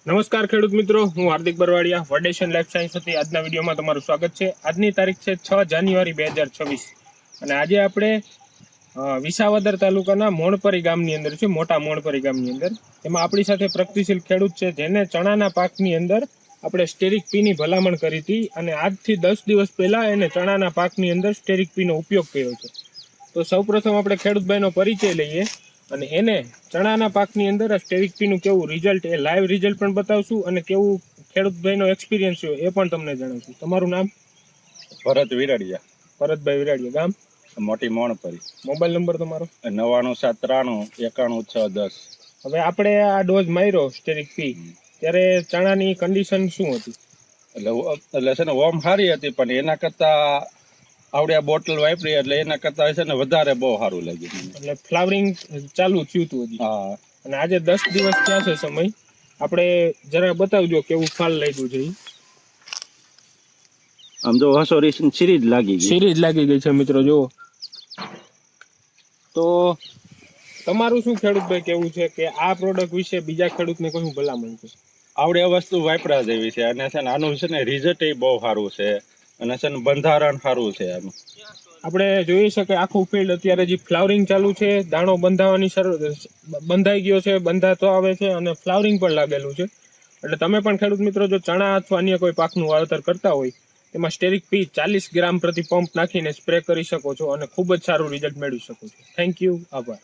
નમસ્કાર ખેડૂત મિત્રો, હું હાર્દિક બરવાડિયા વર્ડેશન લાઈફ સાયન્સ હતી આજના વિડીયોમાં તમારું સ્વાગત છે। આજની તારીખ છે 6 જાન્યુઆરી 2026 અને આજે આપણે વિસાવદર તાલુકાના મોણપરી ગામની અંદર છે, મોટા મોણપરી ગામની અંદર। એમાં આપણી સાથે પ્રગતિશીલ ખેડૂત છે જેને ચણાના પાકની અંદર આપણે સ્ટેરિક પીની ભલામણ કરી હતી અને આજથી 10 દિવસ પહેલા એને ચણાના પાકની અંદર સ્ટેરિક પીનો ઉપયોગ કર્યો છે। તો સૌપ્રથમ આપણે ખેડૂતભાઈનો પરિચય લઈએ અને એને ચણાના પાકની અંદર આ સ્ટેરિક પીનું કેવું રિઝલ્ટ, એ લાઈવ રિઝલ્ટ પણ બતાવશું અને કેવું ખેડૂતભાઈનો એક્સપિરિયન્સ છે એ પણ તમને જણાવશું। તમારું નામ? ભરત વિરાડિયા, ભરતભાઈ વિરાડિયા, ગામ મોટી મોણપરી। મોબાઈલ નંબર તમારો? 99739110। હવે આપણે આ ડોઝ માર્યો સ્ટેરિક પી ત્યારે ચણાની કન્ડિશન શું હતી? એટલે છે ને ઓમ સારી હતી, પણ એના કરતા આવડે આ બોટલ વાપરી એટલે એના કરતા છે ને વધારે બહુ સારું લાગ્યું મને। એટલે ફ્લાવરિંગ ચાલુ થયું હતું હજી? હા। અને આજે 10 દિવસ થયા છે સમય, આપણે જરા બતાવજો કેવું ફાલ લાગ્યું છે। આમ જો હસોરી સિરીજ લાગી ગઈ, સિરીજ લાગી ગઈ છે મિત્રો, જુઓ। તો તમારું શું ખેડૂતભાઈ કેવું છે કે આ પ્રોડક્ટ વિશે બીજા ખેડૂતને કયું ભલામણ છે? આવડે આ વસ્તુ વાપરા જેવી છે અને છે ને આનું છે ને રિઝલ્ટ એ બહુ સારું છે અને છે ને બંધારણ સારું છે આનું। આપણે જોઈએ છે કે આખું ફિલ્ડ અત્યારે જે ફ્લાવરિંગ ચાલુ છે, દાણો બંધાવાની બંધાઈ ગયો છે, બંધાતો આવે છે અને ફ્લાવરિંગ પણ લાગેલું છે। એટલે તમે પણ ખેડૂત મિત્રો જો ચણા અથવા અન્ય કોઈ પાકનું વાવેતર કરતા હોય એમાં સ્ટેરિક પી 40 ગ્રામ પ્રતિ પંપ નાખીને સ્પ્રે કરી શકો છો અને ખૂબ જ સારું રિઝલ્ટ મેળવી શકો છો। થેન્ક યુ, આભાર।